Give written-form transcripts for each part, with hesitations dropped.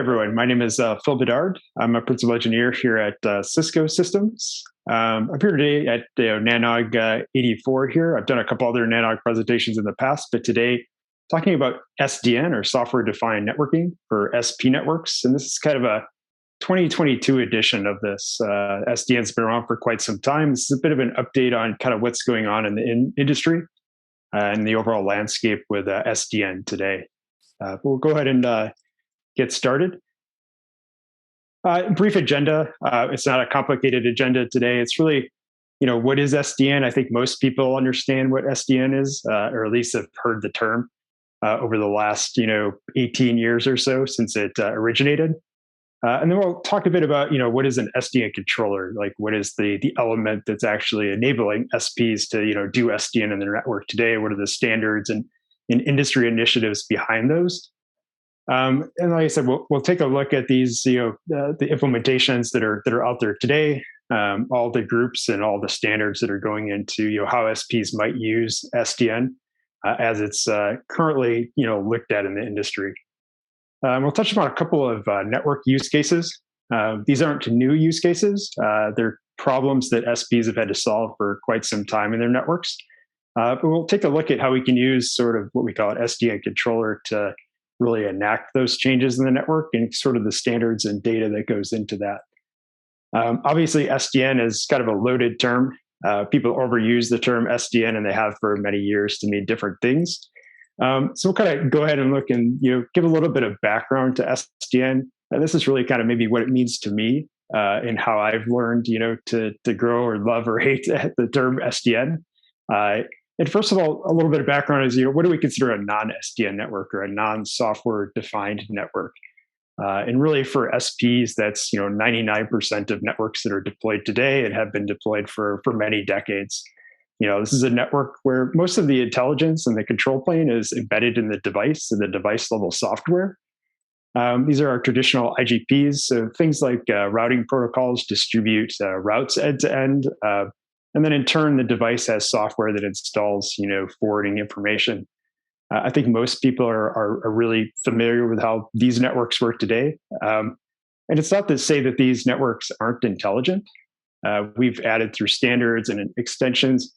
everyone. My name is Phil Bedard. I'm a principal engineer here at Cisco Systems. I'm here today at Nanog 84 here. I've done a couple other Nanog presentations in the past, but today talking about SDN or software-defined networking for SP networks. And this is kind of a 2022 edition of this. SDN's been around for quite some time. This is a bit of an update on kind of what's going on in the industry and the overall landscape with SDN today. We'll go ahead and get started. Brief agenda. It's not a complicated agenda today. It's really, what is SDN? I think most people understand what SDN is, or at least have heard the term over the last, 18 years or so since it originated. And then we'll talk a bit about, what is an SDN controller? Like, what is the element that's actually enabling SPs to, do SDN in their network today? What are the standards and industry initiatives behind those? And like I said, we'll take a look at these, the implementations that are out there today, all the groups and all the standards that are going into, how SPs might use SDN as it's currently, looked at in the industry. We'll touch upon a couple of network use cases. These aren't new use cases. They're problems that SPs have had to solve for quite some time in their networks. But we'll take a look at how we can use sort of what we call an SDN controller to really enact those changes in the network and sort of the standards and data that goes into that. Obviously, SDN is kind of a loaded term. People overuse the term SDN, and they have for many years to mean different things. So we'll kind of go ahead and look and give a little bit of background to SDN. And this is really kind of maybe what it means to me and how I've learned, to grow or love or hate the term SDN. And first of all, a little bit of background is, what do we consider a non-SDN network or a non-software defined network? And really for SPs, that's, 99% of networks that are deployed today and have been deployed for many decades. This is a network where most of the intelligence and the control plane is embedded in the device and the device level software. These are our traditional IGPs. So things like routing protocols distribute routes end to end. And then in turn, the device has software that installs, forwarding information. I think most people are really familiar with how these networks work today. And it's not to say that these networks aren't intelligent. We've added through standards and extensions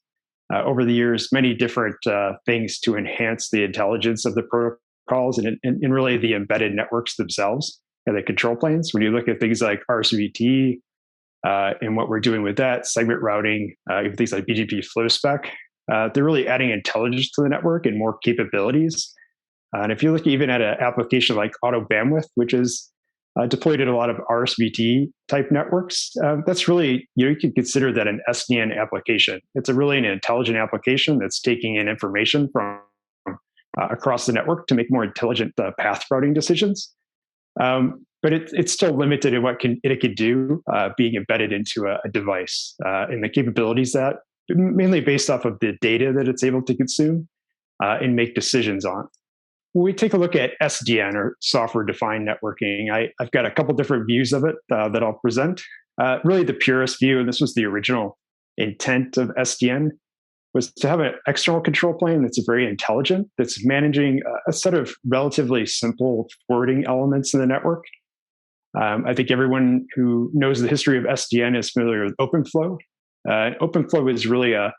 over the years, many different things to enhance the intelligence of the protocols and really the embedded networks themselves and the control planes. When you look at things like RSVT, and what we're doing with that, segment routing, even things like BGP flow spec, they're really adding intelligence to the network and more capabilities. And if you look even at an application like auto bandwidth, which is deployed in a lot of RSVT type networks, that's really, you can consider that an SDN application. It's really an intelligent application that's taking in information from across the network to make more intelligent path routing decisions. But it's still limited in what it could do being embedded into a device and the capabilities that mainly based off of the data that it's able to consume and make decisions on. When we take a look at SDN or software-defined networking, I've got a couple different views of it that I'll present. Really the purest view, and this was the original intent of SDN, was to have an external control plane that's very intelligent, that's managing a set of relatively simple forwarding elements in the network. I think everyone who knows the history of SDN is familiar with OpenFlow. OpenFlow is really a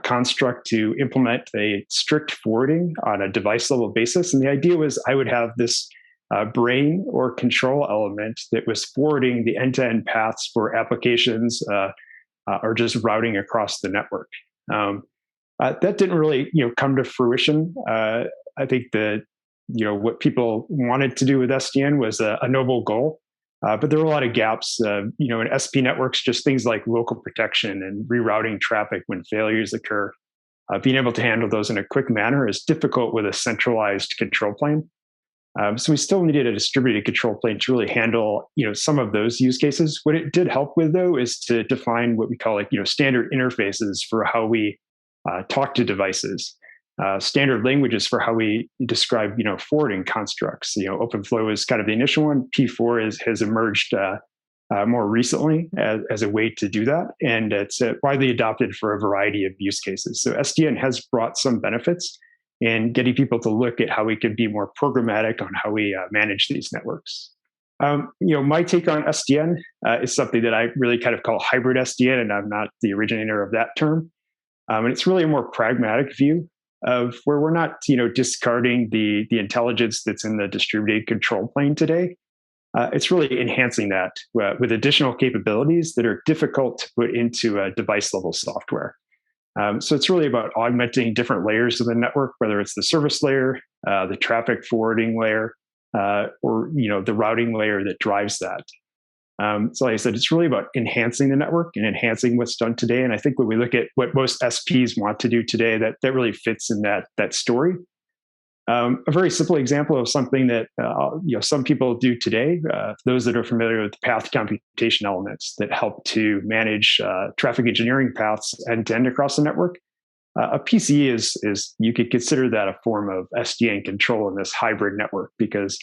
construct to implement a strict forwarding on a device level basis. And the idea was I would have this brain or control element that was forwarding the end-to-end paths for applications or just routing across the network. That didn't really come to fruition. I think that what people wanted to do with SDN was a noble goal, but there were a lot of gaps. In SP networks, just things like local protection and rerouting traffic when failures occur. Being able to handle those in a quick manner is difficult with a centralized control plane. So we still needed a distributed control plane to really handle some of those use cases. What it did help with, though, is to define what we call standard interfaces for how we talk to devices. Standard languages for how we describe, forwarding constructs. OpenFlow is kind of the initial one. P4 has emerged more recently as a way to do that, and it's widely adopted for a variety of use cases. So SDN has brought some benefits in getting people to look at how we can be more programmatic on how we manage these networks. My take on SDN is something that I really kind of call hybrid SDN, and I'm not the originator of that term. And it's really a more pragmatic view of where we're not, discarding the intelligence that's in the distributed control plane today. It's really enhancing that with additional capabilities that are difficult to put into a device level software. So it's really about augmenting different layers of the network, whether it's the service layer, the traffic forwarding layer, or the routing layer that drives that. So like I said, it's really about enhancing the network and enhancing what's done today. And I think when we look at what most SPs want to do today, that really fits in that story. A very simple example of something that some people do today, those that are familiar with path computation elements that help to manage traffic engineering paths end to end across the network. A PCE is you could consider that a form of SDN control in this hybrid network, because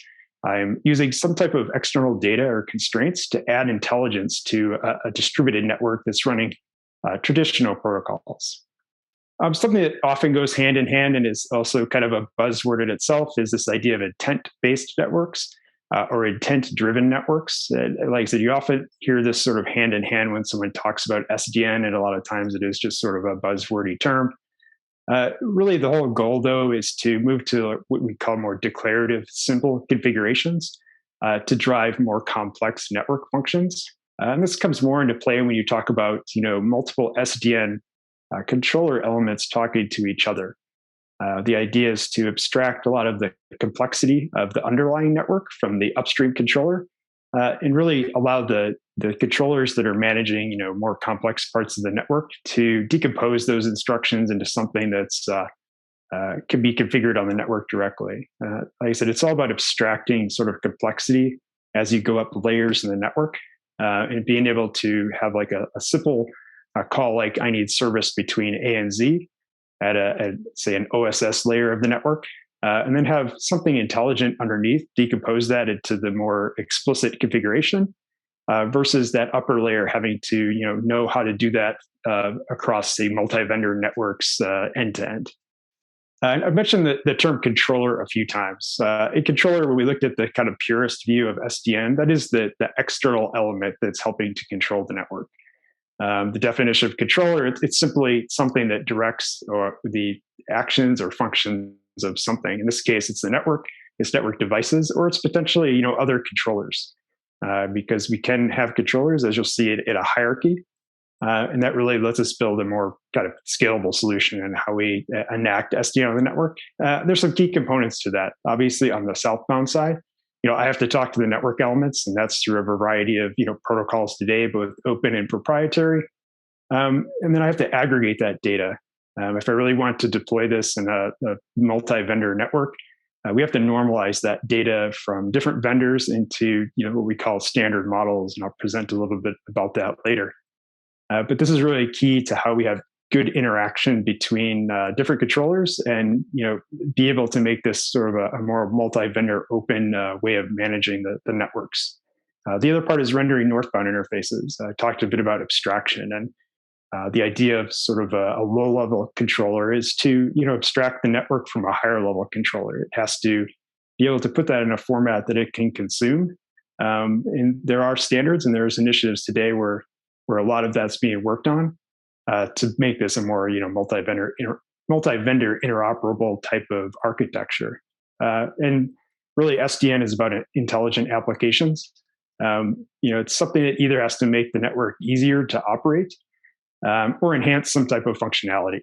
I'm using some type of external data or constraints to add intelligence to a distributed network that's running traditional protocols. Something that often goes hand in hand and is also kind of a buzzword in itself is this idea of intent-based networks or intent-driven networks. Like I said, you often hear this sort of hand in hand when someone talks about SDN, and a lot of times it is just sort of a buzzwordy term. Really, the whole goal, though, is to move to what we call more declarative, simple configurations to drive more complex network functions. And this comes more into play when you talk about multiple SDN controller elements talking to each other. The idea is to abstract a lot of the complexity of the underlying network from the upstream controller, and really allow the controllers that are managing more complex parts of the network to decompose those instructions into something that's can be configured on the network directly. Like I said, it's all about abstracting sort of complexity as you go up layers in the network, and being able to have like a simple call like I need service between A and Z at say an OSS layer of the network, and then have something intelligent underneath decompose that into the more explicit configuration, versus that upper layer having to know how to do that across say multi-vendor networks end to end. And I've mentioned the term controller a few times. A controller, when we looked at the kind of purest view of SDN, that is the external element that's helping to control the network. The definition of controller, it's simply something that directs or the actions or functions of something. In this case, it's the network, it's network devices, or it's potentially other controllers. Because we can have controllers, as you'll see it in a hierarchy, and that really lets us build a more kind of scalable solution in how we enact SDN on the network. There's some key components to that. Obviously, on the southbound side, I have to talk to the network elements, and that's through a variety of protocols today, both open and proprietary. And then I have to aggregate that data. If I really want to deploy this in a multi-vendor network, we have to normalize that data from different vendors into what we call standard models, and I'll present a little bit about that later. But this is really key to how we have good interaction between different controllers, and be able to make this sort of a more multi-vendor open way of managing the networks. The other part is rendering northbound interfaces. I talked a bit about abstraction, and the idea of sort of a low-level controller is to abstract the network from a higher-level controller. It has to be able to put that in a format that it can consume. And there are standards and there's initiatives today where a lot of that's being worked on to make this a more multi-vendor interoperable type of architecture. And really, SDN is about intelligent applications. It's something that either has to make the network easier to operate, or enhance some type of functionality.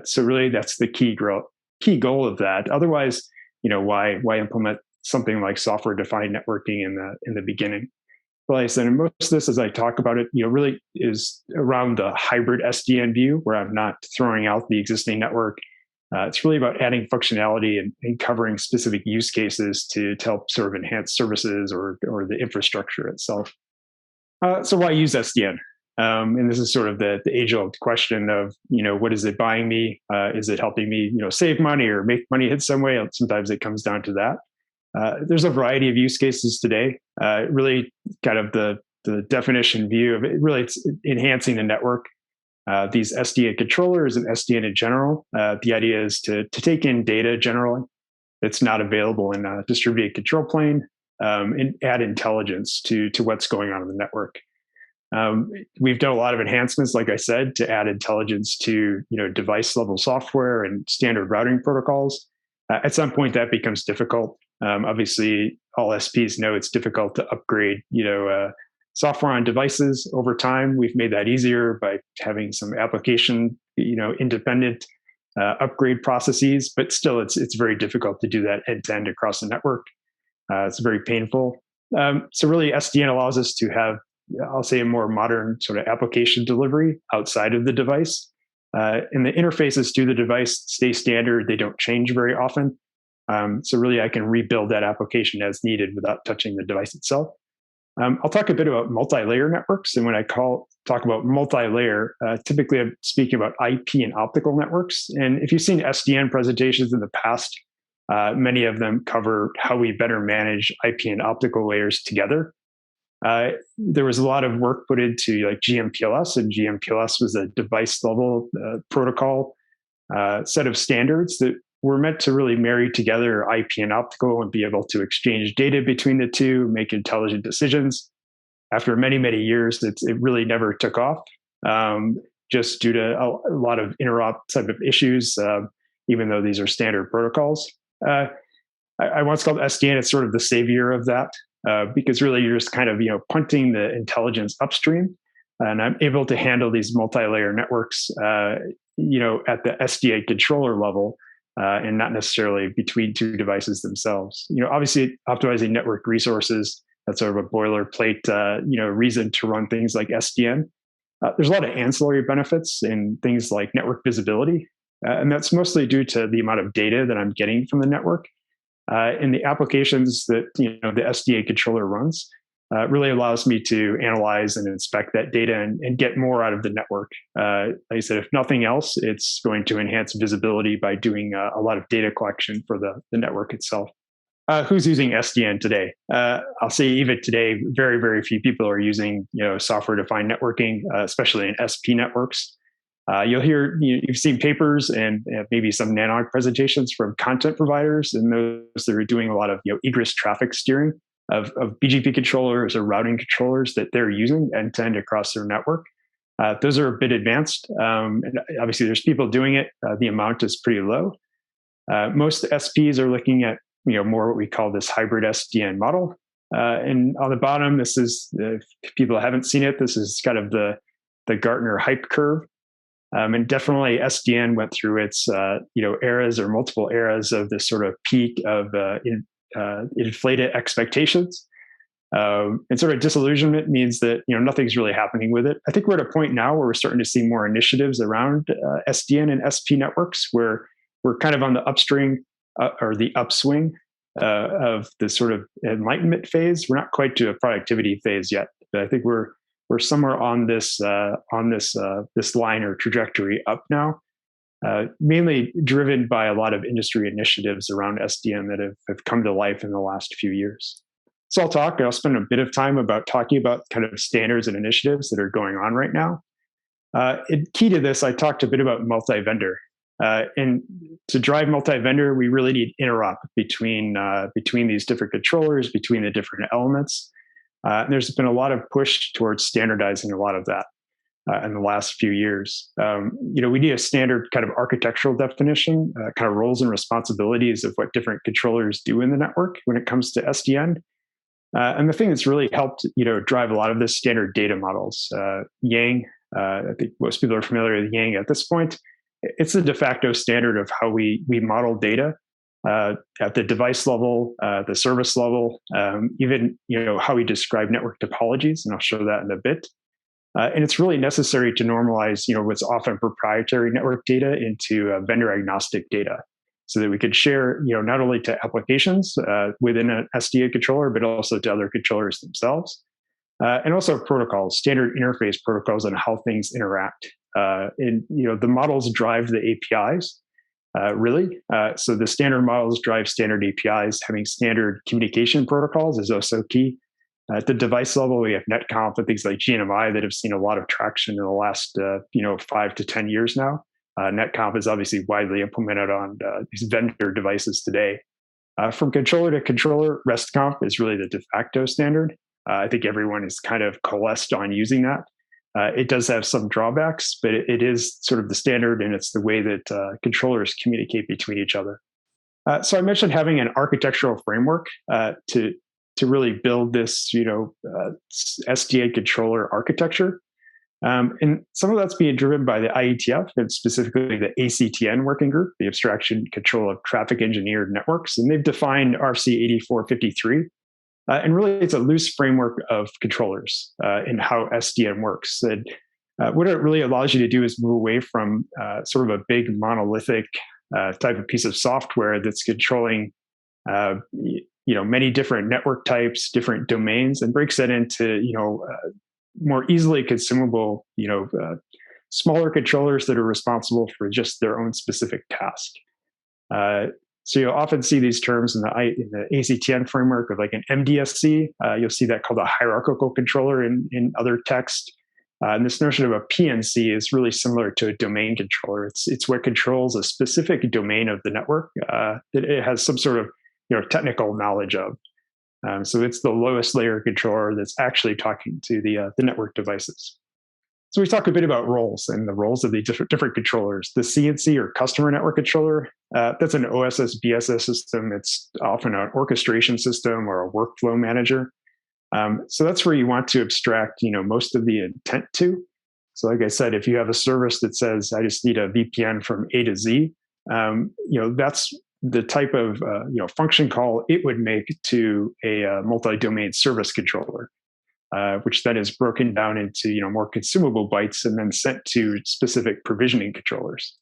So really, that's the key goal of that. Otherwise, why implement something like software-defined networking in the beginning? Well, like I said, and most of this, as I talk about it, really is around the hybrid SDN view, where I'm not throwing out the existing network. It's really about adding functionality and covering specific use cases to help sort of enhance services or the infrastructure itself. So why use SDN? And this is sort of the age-old question of, what is it buying me? Is it helping me, save money or make money in some way? Sometimes it comes down to that. There's a variety of use cases today. Really, kind of the definition view of it, really, it's enhancing the network. These SDN controllers and SDN in general. The idea is to take in data generally that's not available in a distributed control plane, and add intelligence to what's going on in the network. We've done a lot of enhancements, like I said, to add intelligence to device level software and standard routing protocols. At some point, that becomes difficult. Obviously, all SPs know it's difficult to upgrade software on devices over time. We've made that easier by having some application independent upgrade processes, but still, it's very difficult to do that end to end across the network. It's very painful. So really, SDN allows us to have, I'll say, a more modern sort of application delivery outside of the device. And the interfaces to the device stay standard. They don't change very often. So really, I can rebuild that application as needed without touching the device itself. I'll talk a bit about multi-layer networks. And when I talk about multi-layer, typically I'm speaking about IP and optical networks. And if you've seen SDN presentations in the past, many of them cover how we better manage IP and optical layers together. There was a lot of work put into like GMPLS, and GMPLS was a device level protocol set of standards that were meant to really marry together IP and optical and be able to exchange data between the two, make intelligent decisions. After many, many years, it really never took off, just due to a lot of interop type of issues, even though these are standard protocols. I once called SDN, it's sort of the savior of that, because really you're just kind of punting the intelligence upstream, and I'm able to handle these multi-layer networks, at the SDA controller level, and not necessarily between two devices themselves. Obviously optimizing network resources, that's sort of a boilerplate, reason to run things like SDN. There's a lot of ancillary benefits in things like network visibility, and that's mostly due to the amount of data that I'm getting from the network. And the applications that the SDA controller runs really allows me to analyze and inspect that data and get more out of the network. Like I said, if nothing else, it's going to enhance visibility by doing a lot of data collection for the network itself. Who's using SDN today? I'll say even today, very, very few people are using software-defined networking, especially in SP networks. You'll hear, you've seen papers and maybe some NANOG presentations from content providers, and those that are doing a lot of egress traffic steering of BGP controllers or routing controllers that they're using end-to-end across their network. Those are a bit advanced. And obviously, there's people doing it. The amount is pretty low. Most SPs are looking at more what we call this hybrid SDN model. And on the bottom, this is, if people haven't seen it, this is kind of the Gartner hype curve. And definitely SDN went through its eras or multiple eras of this sort of peak of inflated expectations. And sort of disillusionment means that nothing's really happening with it. I think we're at a point now where we're starting to see more initiatives around SDN and SP networks, where we're kind of on the upstream or the upswing of the sort of enlightenment phase. We're not quite to a productivity phase yet, but I think we're somewhere on this line or trajectory up now, mainly driven by a lot of industry initiatives around SDN that have come to life in the last few years. So I'll spend a bit of time talking about kind of standards and initiatives that are going on right now. Key to this, I talked a bit about multi-vendor. And to drive multi-vendor, we really need interop between these different controllers, between the different elements. There's been a lot of push towards standardizing a lot of that in the last few years. We need a standard kind of architectural definition, kind of roles and responsibilities of what different controllers do in the network when it comes to SDN. And the thing that's really helped, drive a lot of this standard data models. Yang, I think most people are familiar with Yang at this point. It's the de facto standard of how we model data at the device level, the service level, even how we describe network topologies, and I'll show that in a bit. And it's really necessary to normalize what's often proprietary network data into vendor agnostic data, so that we could share not only to applications within an SDA controller, but also to other controllers themselves, and also protocols, standard interface protocols, on how things interact. And the models drive the APIs. Really. So the standard models drive standard APIs. Having standard communication protocols is also key. At the device level, we have NetConf and things like GNMI that have seen a lot of traction in the last 5 to 10 years now. NetConf is obviously widely implemented on these vendor devices today. From controller to controller, REST-conf is really the de facto standard. I think everyone is kind of coalesced on using that. It does have some drawbacks, but it is sort of the standard, and it's the way that controllers communicate between each other. So I mentioned having an architectural framework to really build this, SDN controller architecture. And some of that's being driven by the IETF and specifically the ACTN working group, the Abstraction Control of Traffic Engineered Networks. And they've defined RC 8453. And really, it's a loose framework of controllers and how SDN works. And what it really allows you to do is move away from sort of a big monolithic type of piece of software that's controlling many different network types, different domains, and breaks that into more easily consumable, smaller controllers that are responsible for just their own specific task. So you'll often see these terms in the ACTN framework of like an MDSC. You'll see that called a hierarchical controller in other text. And this notion of a PNC is really similar to a domain controller. It's what controls a specific domain of the network that it has some sort of technical knowledge of. So it's the lowest layer controller that's actually talking to the network devices. So we talk a bit about roles and the roles of the different controllers. The CNC or customer network controller, that's an OSS BSS system. It's often an orchestration system or a workflow manager. So that's where you want to abstract, most of the intent to. So like I said, if you have a service that says, I just need a VPN from A to Z, that's the type of function call it would make to a multi-domain service controller, which then is broken down into more consumable bytes and then sent to specific provisioning controllers.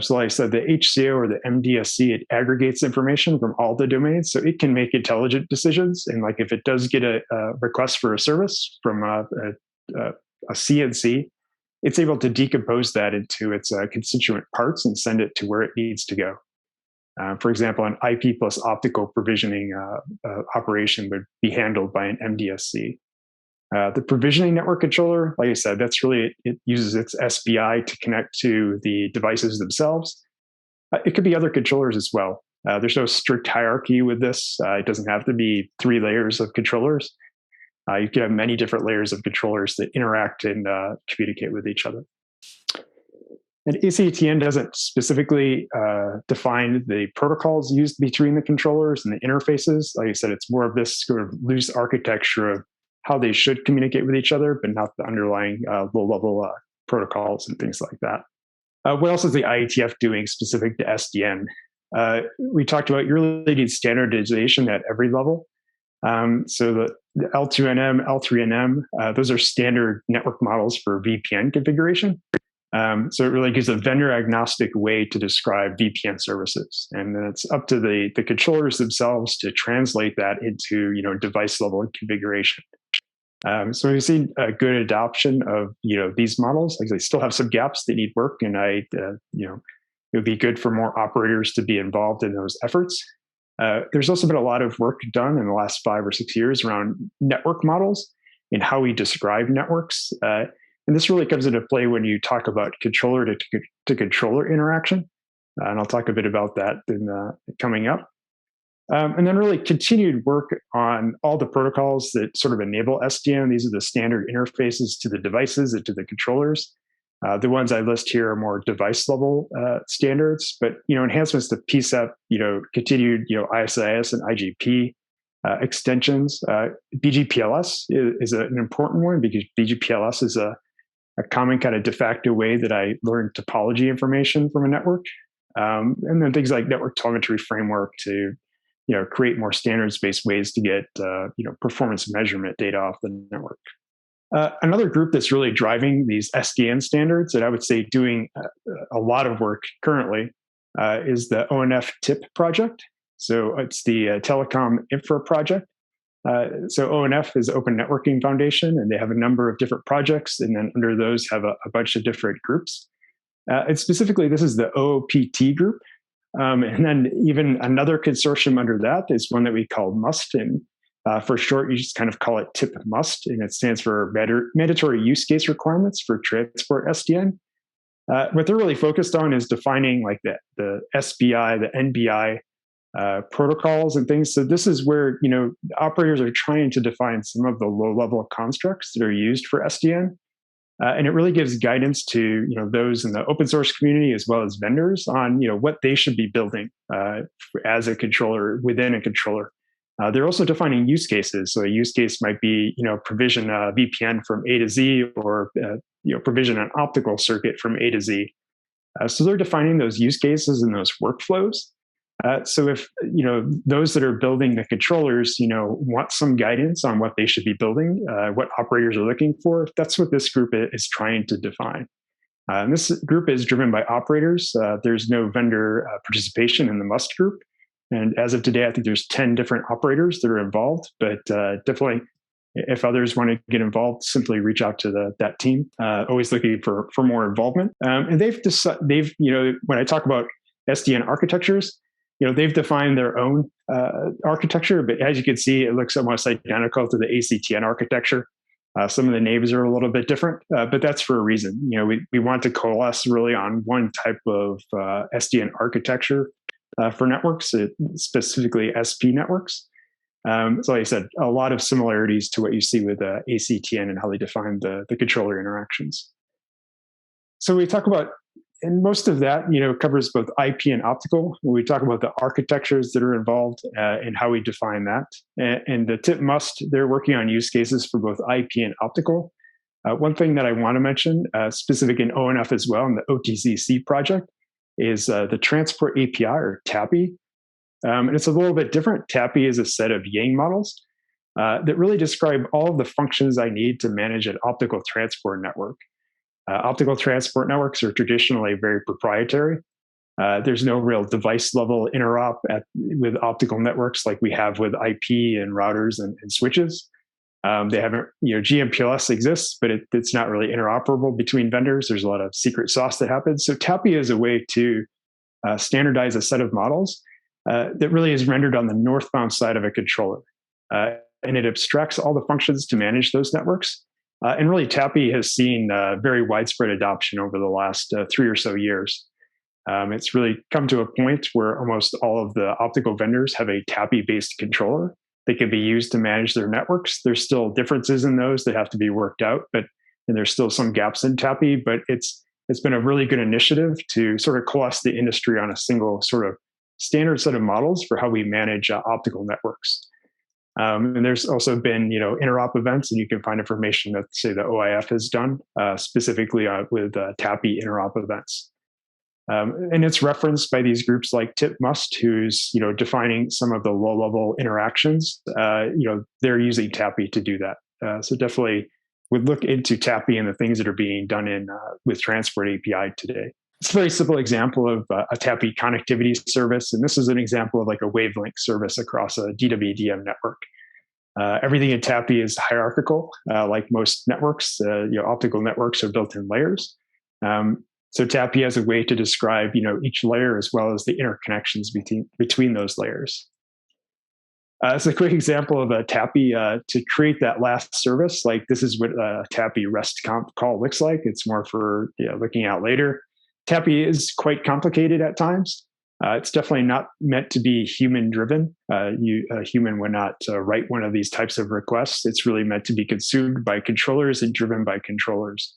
So like I said, the HCO or the MDSC, it aggregates information from all the domains, so it can make intelligent decisions. And like if it does get a request for a service from a CNC, it's able to decompose that into its constituent parts and send it to where it needs to go. For example, an IP plus optical provisioning operation would be handled by an MDSC. The provisioning network controller, like I said, that's really, it uses its SBI to connect to the devices themselves. It could be other controllers as well. There's no strict hierarchy with this. It doesn't have to be 3 layers of controllers. You can have many different layers of controllers that interact and communicate with each other. And ACTN doesn't specifically define the protocols used between the controllers and the interfaces. Like I said, it's more of this sort of loose architecture of how they should communicate with each other, but not the underlying low-level protocols and things like that. What else is the IETF doing specific to SDN? We talked about you really need standardization at every level. So the L2NM, L3NM, those are standard network models for VPN configuration. So it really gives a vendor agnostic way to describe VPN services. And then it's up to the controllers themselves to translate that into, device level configuration. So we've seen a good adoption of, these models. Like they still have some gaps that need work. And it would be good for more operators to be involved in those efforts. There's also been a lot of work done in the last 5 or 6 years around network models and how we describe networks. And this really comes into play when you talk about controller to controller interaction. And I'll talk a bit about that coming up. And then really continued work on all the protocols that sort of enable SDN. These are the standard interfaces to the devices and to the controllers. The ones I list here are more device level standards, but enhancements to PCEP, continued ISIS and IGP extensions. BGPLS is an important one because BGPLS is a common kind of de facto way that I learn topology information from a network. And then things like network telemetry framework to create more standards-based ways to get performance measurement data off the network. Another group that's really driving these SDN standards that I would say doing a lot of work currently is the ONF TIP project. So it's the Telecom Infra project. So ONF is Open Networking Foundation, and they have a number of different projects, and then under those have a bunch of different groups. And specifically, this is the OOPT group. And then even another consortium under that is one that we call MUST, and for short, you just kind of call it TIP MUST, and it stands for Mandatory Use Case Requirements for Transport SDN. What they're really focused on is defining like the SBI, the NBI, protocols and things. So this is where operators are trying to define some of the low-level constructs that are used for SDN. And it really gives guidance to those in the open source community as well as vendors on what they should be building as a controller within a controller. They're also defining use cases. So a use case might be provision a VPN from A to Z, or provision an optical circuit from A to Z. So they're defining those use cases and those workflows. So if those that are building the controllers want some guidance on what they should be building, what operators are looking for, that's what this group is trying to define. And this group is driven by operators. There's no vendor participation in the Must group. And as of today, I think there's 10 different operators that are involved. But definitely, if others want to get involved, simply reach out to that team. Always looking for more involvement. And they've when I talk about SDN architectures, they've defined their own architecture, but as you can see, it looks almost identical to the ACTN architecture. Some of the names are a little bit different, but that's for a reason. We want to coalesce really on one type of SDN architecture for networks, specifically SP networks. So like I said, a lot of similarities to what you see with ACTN and how they define the controller interactions. So we talk about, and most of that, covers both IP and optical. When we talk about the architectures that are involved and how we define that, and the tip must, they're working on use cases for both IP and optical. One thing that I want to mention, specific in ONF as well, in the OTCC project, is the Transport API, or TAPI. And it's a little bit different. TAPI is a set of Yang models that really describe all of the functions I need to manage an optical transport network. Optical transport networks are traditionally very proprietary. There's no real device level interop with optical networks like we have with IP and routers and switches. They haven't, GMPLS exists, but it's not really interoperable between vendors. There's a lot of secret sauce that happens. So TAPI is a way to standardize a set of models that really is rendered on the northbound side of a controller. And it abstracts all the functions to manage those networks. And really, TAPI has seen very widespread adoption over the last 3 or so years. It's really come to a point where almost all of the optical vendors have a TAPI-based controller that can be used to manage their networks. There's still differences in those that have to be worked out, and there's still some gaps in TAPI, but it's been a really good initiative to sort of coalesce the industry on a single sort of standard set of models for how we manage optical networks. And there's also been, interop events, and you can find information that, say, the OIF has done specifically with TAPI interop events. And it's referenced by these groups like TipMust, who's, defining some of the low-level interactions. They're using TAPI to do that. So definitely would look into TAPI and the things that are being done with Transport API today. It's a very simple example of a TAPI connectivity service. And this is an example of like a wavelength service across a DWDM network. Everything in TAPI is hierarchical, like most networks. Optical networks are built in layers. So TAPI has a way to describe, each layer as well as the interconnections between those layers. It's a quick example of a TAPI to create that last service. Like this is what a TAPI REST call looks like. It's more for looking out later. TAPI is quite complicated at times. It's definitely not meant to be human-driven. A human would not write one of these types of requests. It's really meant to be consumed by controllers and driven by controllers.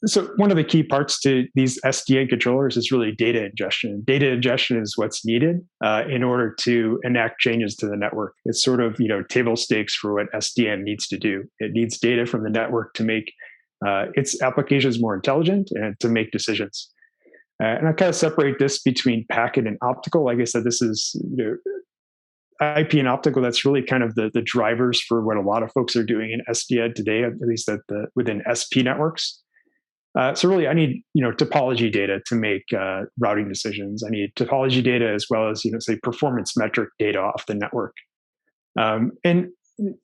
So one of the key parts to these SDN controllers is really data ingestion. Data ingestion is what's needed in order to enact changes to the network. It's sort of table stakes for what SDN needs to do. It needs data from the network to make its applications more intelligent and to make decisions. And I kind of separate this between packet and optical. Like I said, this is IP and optical. That's really kind of the drivers for what a lot of folks are doing in SDN today, at least within SP networks. So really, I need topology data to make routing decisions. I need topology data as well as say performance metric data off the network. And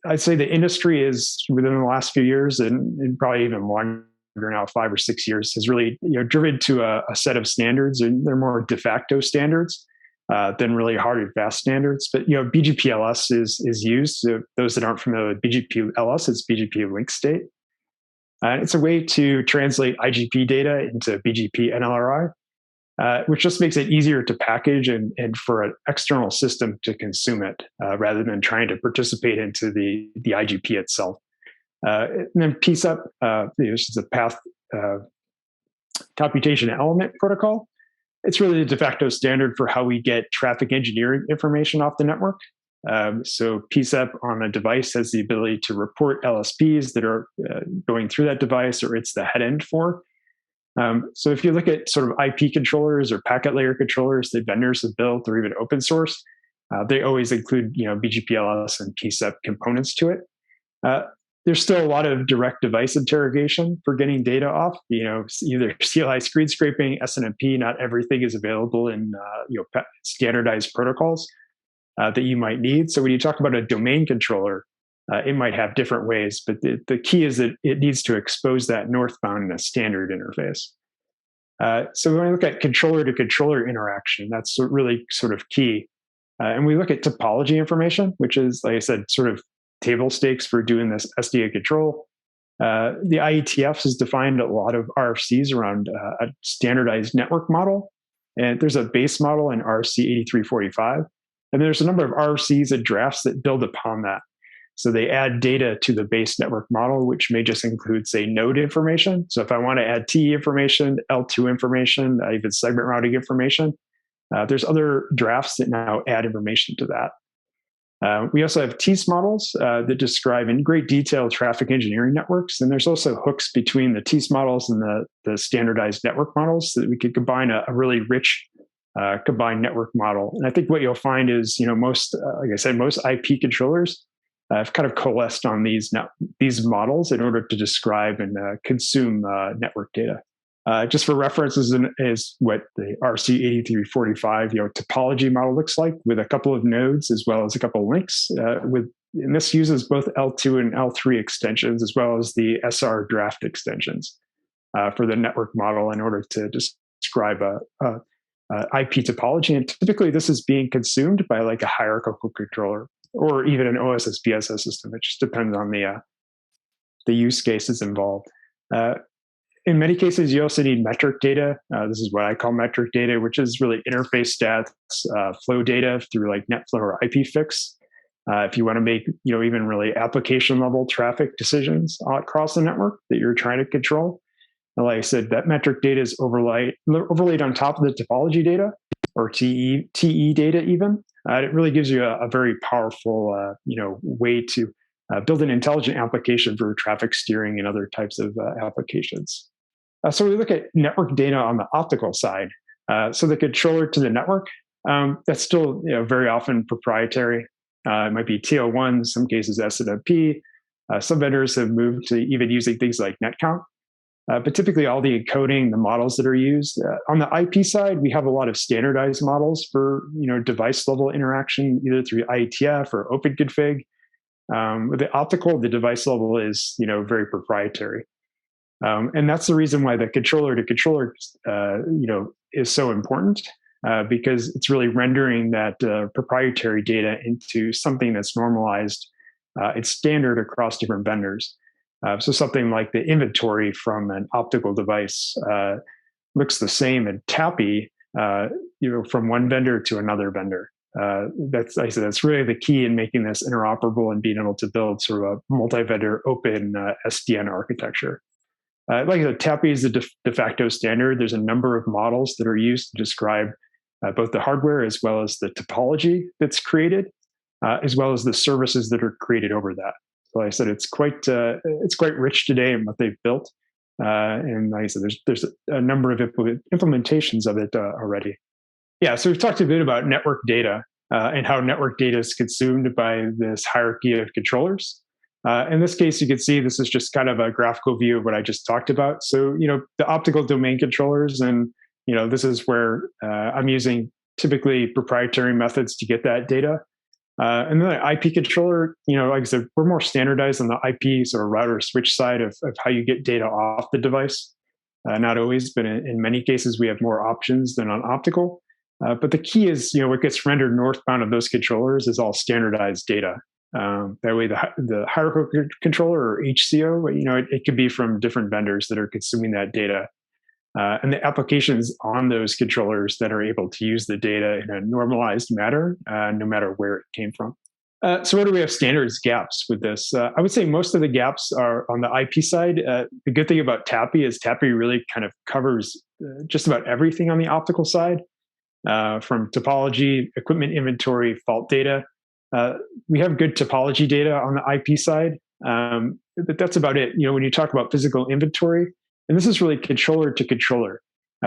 I'd say the industry is within the last few years and probably even longer now, 5 or 6 years, has really driven to a set of standards, and they're more de facto standards than really hard and fast standards. But BGP-LS is used. So those that aren't familiar with BGP-LS, it's BGP link state. And it's a way to translate IGP data into BGP NLRI. which just makes it easier to package and for an external system to consume it rather than trying to participate into the IGP itself. And then PSEP, this is a path computation element protocol. It's really the de facto standard for how we get traffic engineering information off the network. So PSEP on a device has the ability to report LSPs that are going through that device, or it's the head end for. So if you look at sort of IP controllers or packet layer controllers that vendors have built or even open source, they always include BGPLS and PSEP components to it. There's still a lot of direct device interrogation for getting data off. Either CLI screen scraping, SNMP. Not everything is available in standardized protocols that you might need. So when you talk about a domain controller, it might have different ways, but the key is that it needs to expose that northbound in a standard interface. So when we look at controller to controller interaction, that's really sort of key. And we look at topology information, which is, like I said, sort of table stakes for doing this SDN control. The IETF has defined a lot of RFCs around a standardized network model. And there's a base model in RFC 8345. And there's a number of RFCs and drafts that build upon that. So they add data to the base network model, which may just include, say, node information. So if I want to add TE information, L2 information, even segment routing information, there's other drafts that now add information to that. We also have TEAS models that describe in great detail traffic engineering networks. And there's also hooks between the TEAS models and the standardized network models so that we could combine a really rich combined network model. And I think what you'll find is, most, like I said, most IP controllers have kind of coalesced on these models in order to describe and consume network data. Just for reference, is what the RC 8345 topology model looks like, with a couple of nodes as well as a couple of links. And this uses both L2 and L3 extensions as well as the SR draft extensions for the network model in order to describe a IP topology. And typically, this is being consumed by like a hierarchical controller or even an OSS BSS system. It just depends on the use cases involved. In many cases, you also need metric data. This is what I call metric data, which is really interface stats, flow data through like NetFlow or IPFix. If you want to make, even really application level traffic decisions across the network that you're trying to control. And like I said, that metric data is overlaid on top of the topology data or TE data even. It really gives you a very powerful, way to build an intelligent application for traffic steering and other types of applications. So we look at network data on the optical side. So the controller to the network, that's still very often proprietary. It might be TL1, in some cases SNMP. Some vendors have moved to even using things like netcount. But typically all the encoding, the models that are used. On the IP side, we have a lot of standardized models for device level interaction, either through IETF or OpenConfig. With the optical, the device level is very proprietary. And that's the reason why the controller to controller is so important, because it's really rendering that proprietary data into something that's normalized. It's standard across different vendors. So something like the inventory from an optical device looks the same and TAPI, from one vendor to another vendor. That's, like I said, that's really the key in making this interoperable and being able to build sort of a multi-vendor open SDN architecture. Like I said, TAPI is the de facto standard. There's a number of models that are used to describe both the hardware as well as the topology that's created, as well as the services that are created over that. So like I said, it's quite rich today in what they've built. And like I said, there's a number of implementations of it already. Yeah, so we've talked a bit about network data and how network data is consumed by this hierarchy of controllers. In this case, you can see this is just kind of a graphical view of what I just talked about. So, the optical domain controllers, and, this is where I'm using typically proprietary methods to get that data. And then the IP controller, like I said, we're more standardized on the IP sort of router switch side of how you get data off the device. Not always, but in many cases, we have more options than on optical. But the key is, what gets rendered northbound of those controllers is all standardized data. That way, the hierarchical controller or HCO, it could be from different vendors that are consuming that data. and the applications on those controllers that are able to use the data in a normalized manner, no matter where it came from. So where do we have standards gaps with this? I would say most of the gaps are on the IP side. The good thing about TAPI is TAPI really kind of covers just about everything on the optical side, from topology, equipment inventory, fault data. We have good topology data on the IP side, but that's about it. When you talk about physical inventory, and this is really controller to controller.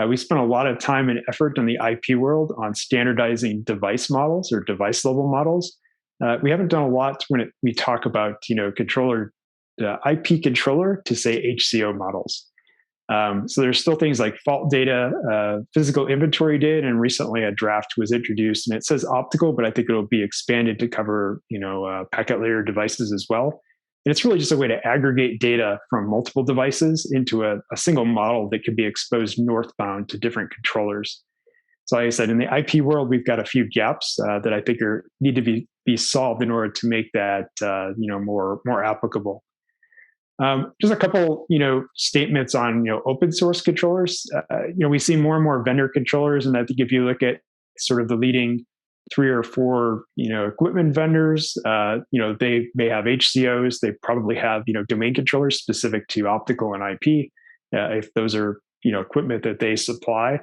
We spent a lot of time and effort in the IP world on standardizing device models or device level models. We haven't done a lot when we talk about controller, IP controller to say HCO models. So there's still things like fault data, physical inventory data, and recently a draft was introduced, and it says optical, but I think it'll be expanded to cover packet layer devices as well. And it's really just a way to aggregate data from multiple devices into a single model that can be exposed northbound to different controllers. So like I said, in the IP world, we've got a few gaps that I think need to be solved in order to make that more applicable. Just a couple statements on open source controllers. We see more and more vendor controllers, and I think if you look at sort of the leading 3 or 4 equipment vendors, they may have HCOs. They probably have domain controllers specific to optical and IP, if those are equipment that they supply.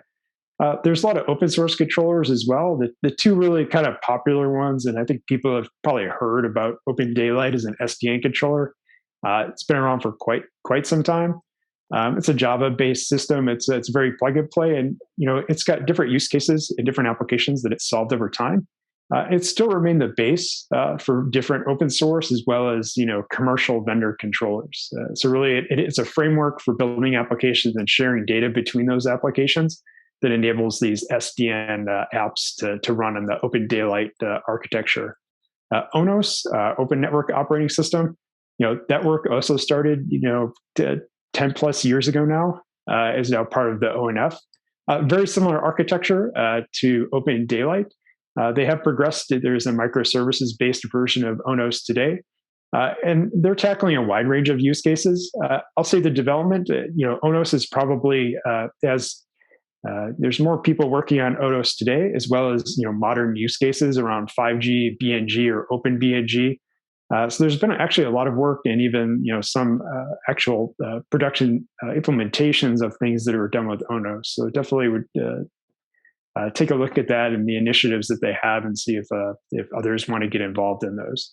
There's a lot of open source controllers as well. The 2 really kind of popular ones, and I think people have probably heard about Open Daylight as an SDN controller. It's been around for quite some time. It's a Java-based system. It's very plug and play, and it's got different use cases and different applications that it's solved over time. It still remained the base for different open source as well as commercial vendor controllers. So really, it's a framework for building applications and sharing data between those applications that enables these SDN apps to run in the Open Daylight architecture. ONOS, Open Network Operating System, that work also started 10 plus years ago now, is now part of the ONF. Very similar architecture to Open Daylight. They have progressed. There's a microservices-based version of ONOS today, and they're tackling a wide range of use cases. I'll say the development, ONOS is probably there's more people working on ONOS today, as well as modern use cases around 5G, BNG, or Open BNG. So there's been actually a lot of work and even some actual production implementations of things that are done with ONOS. So definitely would take a look at that and the initiatives that they have and see if others want to get involved in those.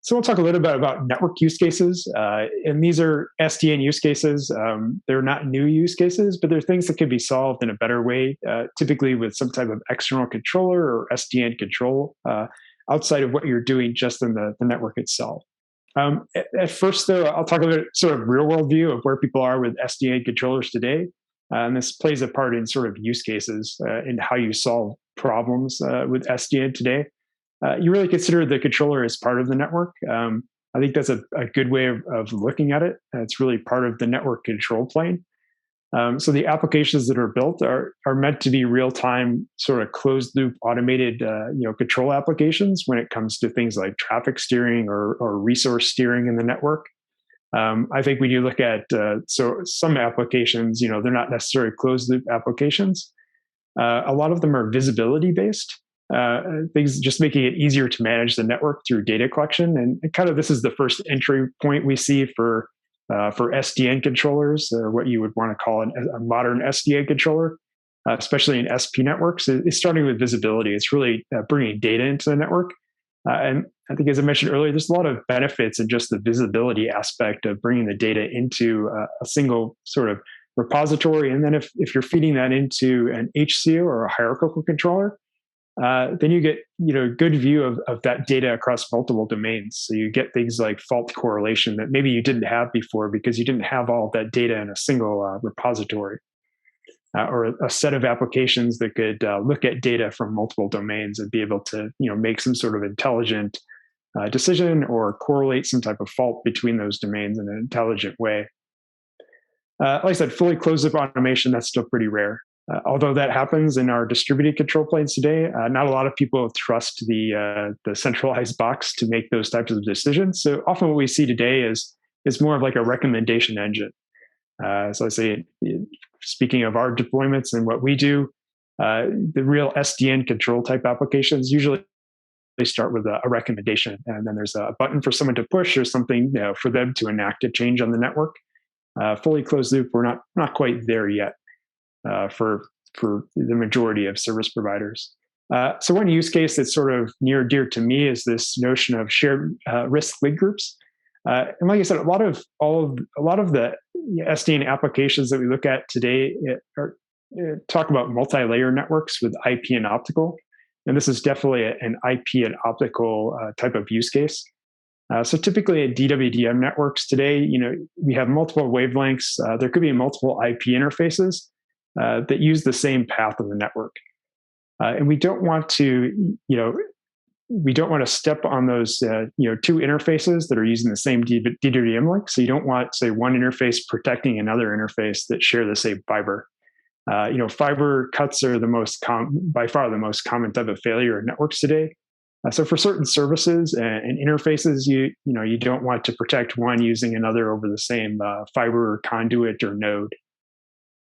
So we'll talk a little bit about network use cases, and these are SDN use cases. They're not new use cases, but they're things that can be solved in a better way, typically with some type of external controller or SDN control outside of what you're doing just in the network itself. At first, though, I'll talk a little sort of real world view of where people are with SDN controllers today. And this plays a part in sort of use cases in how you solve problems with SDN today. You really consider the controller as part of the network. I think that's a good way of looking at it. It's really part of the network control plane. So the applications that are built are meant to be real-time, sort of closed-loop automated, control applications when it comes to things like traffic steering or resource steering in the network. I think when you look at some applications, they're not necessarily closed-loop applications. A lot of them are visibility-based. Things just making it easier to manage the network through data collection, and kind of this is the first entry point we see for SDN controllers, or what you would want to call a modern SDN controller, especially in SP networks. It's starting with visibility. It's really bringing data into the network, and I think, as I mentioned earlier, there's a lot of benefits in just the visibility aspect of bringing the data into a single sort of repository, and then if you're feeding that into an HCO or a hierarchical controller, then you get good view of that data across multiple domains. So you get things like fault correlation that maybe you didn't have before because you didn't have all of that data in a single repository, or a set of applications that could look at data from multiple domains and be able to make some sort of intelligent decision or correlate some type of fault between those domains in an intelligent way. Like I said, fully closed-loop automation, that's still pretty rare. Although that happens in our distributed control planes today, not a lot of people trust the centralized box to make those types of decisions. So often what we see today is more of like a recommendation engine. So I say, speaking of our deployments and what we do, the real SDN control type applications usually they start with a recommendation, and then there's a button for someone to push or something for them to enact a change on the network. Fully closed loop, we're not quite there yet for the majority of service providers. So one use case that's sort of near dear to me is this notion of shared risk link groups. And like I said, a lot of the SDN applications that we look at today talk about multi-layer networks with IP and optical. And this is definitely an IP and optical type of use case. So typically at DWDM networks today, we have multiple wavelengths. There could be multiple IP interfaces that use the same path of the network. And we don't want to step on those, two interfaces that are using the same DWDM link. So you don't want, say, one interface protecting another interface that share the same fiber. Fiber cuts are by far the most common type of failure in networks today. So for certain services and interfaces, you don't want to protect one using another over the same fiber conduit or node.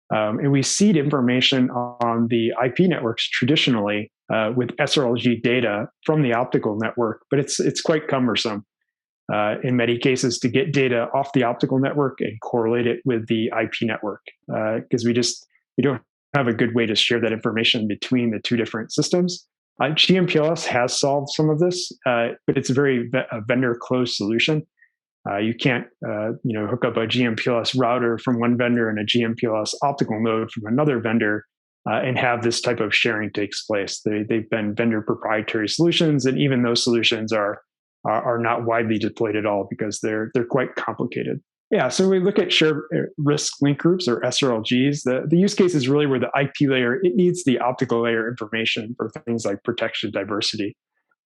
And we seed information on the IP networks traditionally with SRLG data from the optical network, but it's quite cumbersome in many cases to get data off the optical network and correlate it with the IP network because we don't have a good way to share that information between the two different systems. GMPLS has solved some of this, but it's a very vendor closed solution. You can't, hook up a GMPLS router from one vendor and a GMPLS optical node from another vendor and have this type of sharing takes place. They've been vendor proprietary solutions, and even those solutions are not widely deployed at all because they're quite complicated. Yeah, so we look at shared risk link groups or SRLGs. The use case is really where the IP layer, it needs the optical layer information for things like protection diversity.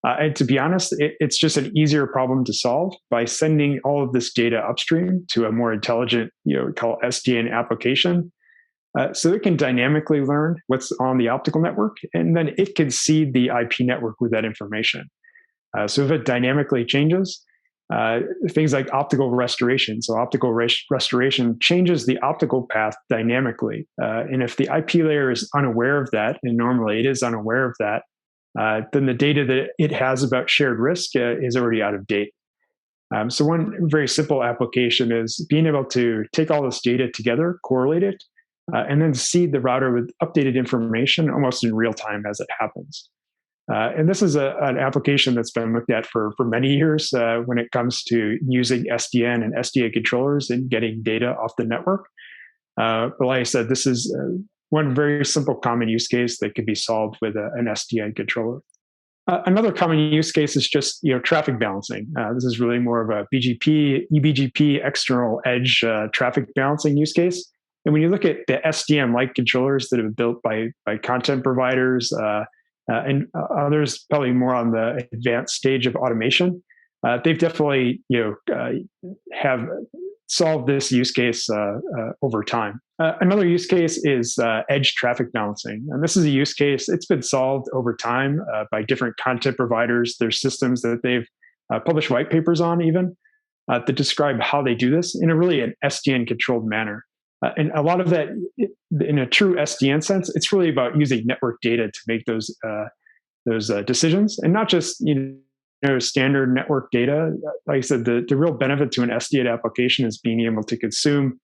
And to be honest, it's just an easier problem to solve by sending all of this data upstream to a more intelligent, we call SDN application. So it can dynamically learn what's on the optical network, and then it can seed the IP network with that information. So if it dynamically changes, things like optical restoration. So optical restoration changes the optical path dynamically. And if the IP layer is unaware of that, and normally it is unaware of that, then the data that it has about shared risk is already out of date. So one very simple application is being able to take all this data together, correlate it, and then seed the router with updated information almost in real time as it happens. And this is an application that's been looked at for many years when it comes to using SDN and SDA controllers and getting data off the network. But like I said, this is one very simple common use case that could be solved with an SDN controller. Another common use case is just traffic balancing. This is really more of a BGP, eBGP external edge traffic balancing use case. And when you look at the SDN-like controllers that have been built by content providers and others, probably more on the advanced stage of automation, they've definitely have solved this use case over time. Another use case is edge traffic balancing. And this is a use case, it's been solved over time by different content providers. There's systems that they've published white papers on even that describe how they do this in a really an SDN controlled manner. And a lot of that, in a true SDN sense, it's really about using network data to make those decisions, and not just standard network data. Like I said, the real benefit to an SDN application is being able to consume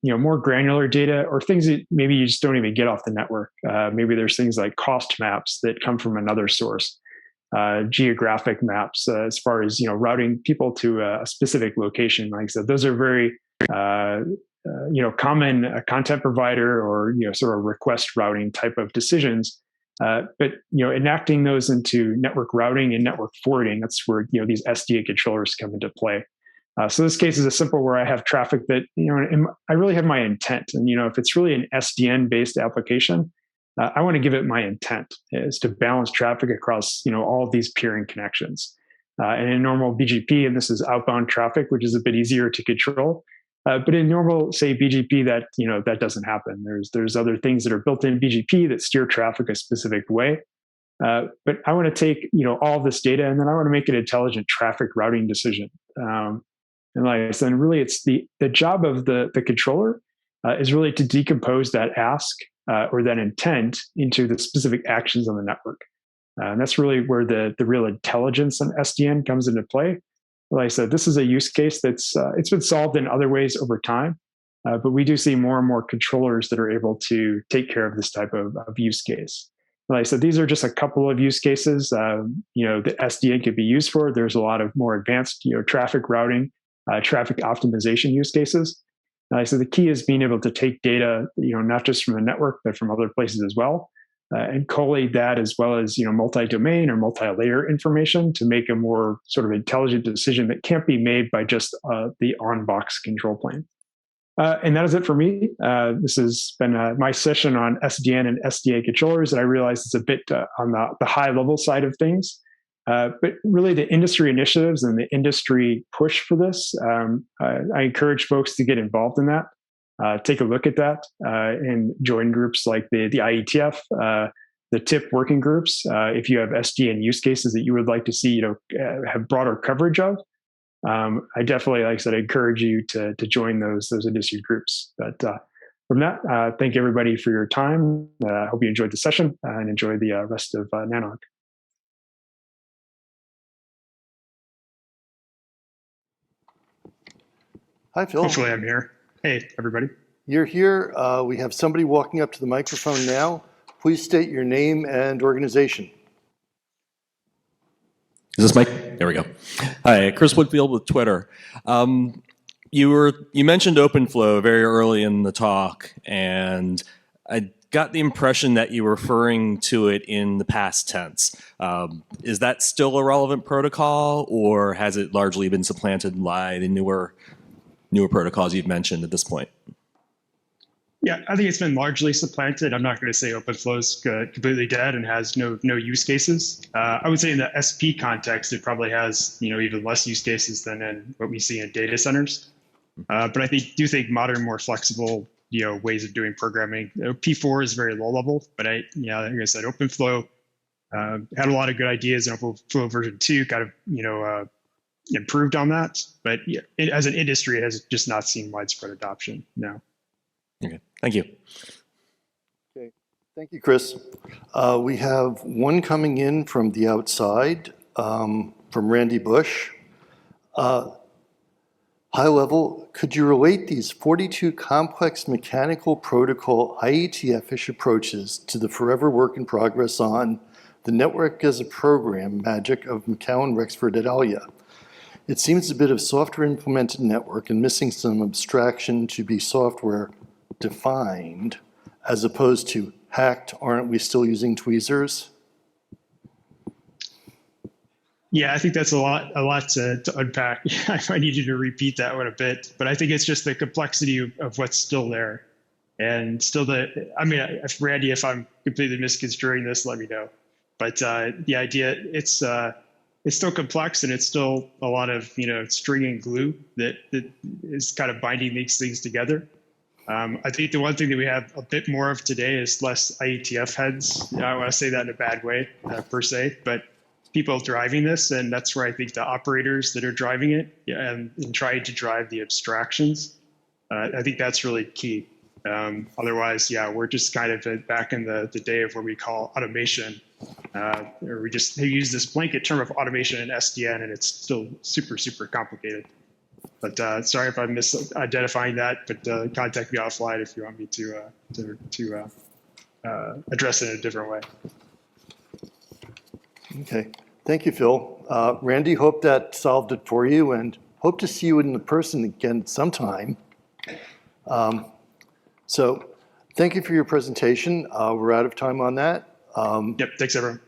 more granular data or things that maybe you just don't even get off the network. Maybe there's things like cost maps that come from another source, geographic maps as far as routing people to a specific location. Like I said, those are very common content provider or sort of request routing type of decisions. But enacting those into network routing and network forwarding, that's where these SDA controllers come into play. So this case is a simple where I have traffic that I really have my intent, and if it's really an SDN based application, I want to give it my intent is to balance traffic across all of these peering connections. And in normal BGP, and this is outbound traffic, which is a bit easier to control. But in normal, say BGP, that doesn't happen. There's other things that are built in BGP that steer traffic a specific way. But I want to take all of this data, and then I want to make an intelligent traffic routing decision. And like I said, really it's the job of the controller is really to decompose that ask or that intent into the specific actions on the network. And that's really where the real intelligence in SDN comes into play. Like I said, this is a use case that's it's been solved in other ways over time, but we do see more and more controllers that are able to take care of this type of use case. Like I said, these are just a couple of use cases, that SDN could be used for. There's a lot of more advanced, traffic routing, traffic optimization use cases. So the key is being able to take data, not just from the network, but from other places as well, and collate that as well as, multi-domain or multi-layer information to make a more sort of intelligent decision that can't be made by just the on-box control plane. And that is it for me. This has been my session on SDN and SDA controllers, and I realize it's a bit on the high-level side of things. But really, the industry initiatives and the industry push for this, I encourage folks to get involved in that, take a look at that, and join groups like the IETF, the TIP working groups. If you have SDN use cases that you would like to see, have broader coverage of, I definitely, like I said, encourage you to join those industry groups. But from that, thank everybody for your time. I hope you enjoyed the session and enjoy the rest of Nanook. Hi, Phil. Hopefully I'm here. Hey, everybody. You're here. We have somebody walking up to the microphone now. Please state your name and organization. Is this Mike? There we go. Hi, Chris Woodfield with Twitter. You mentioned OpenFlow very early in the talk, and I got the impression that you were referring to it in the past tense. Is that still a relevant protocol, or has it largely been supplanted by the newer protocols you've mentioned at this point? Yeah, I think it's been largely supplanted. I'm not going to say OpenFlow is completely dead and has no use cases. I would say in the SP context, it probably has even less use cases than in what we see in data centers. But I do think modern, more flexible ways of doing programming. P4 is very low level, but like I said, OpenFlow had a lot of good ideas, and OpenFlow version 2 kind of improved on that. But as an industry, it has just not seen widespread adoption now. Okay, thank you. Okay, thank you, Chris. We have one coming in from the outside, from Randy Bush. High level, could you relate these 42 complex mechanical protocol IETF-ish approaches to the forever work in progress on the network as a program magic of McCowan, Rexford, et al.? It seems a bit of software implemented network and missing some abstraction to be software defined, as opposed to hacked, aren't we still using tweezers? Yeah, I think that's a lot to unpack. I might need you to repeat that one a bit, but I think it's just the complexity of what's still there. And still Randy, if I'm completely misconstruing this, let me know. But the idea, it's still complex, and it's still a lot of string and glue that is kind of binding these things together. I think the one thing that we have a bit more of today is less IETF heads. I don't want to say that in a bad way per se, but people driving this, and that's where I think the operators that are driving it and trying to drive the abstractions, I think that's really key. Otherwise, we're just kind of back in the day of what we call automation, or we just use this blanket term of automation in SDN, and it's still super, super complicated. But sorry if I'm misidentifying that, but contact me offline if you want me to address it in a different way. Okay. Thank you, Phil. Randy, hope that solved it for you, and hope to see you in the person again sometime. So thank you for your presentation. We're out of time on that. Yep. Thanks, everyone.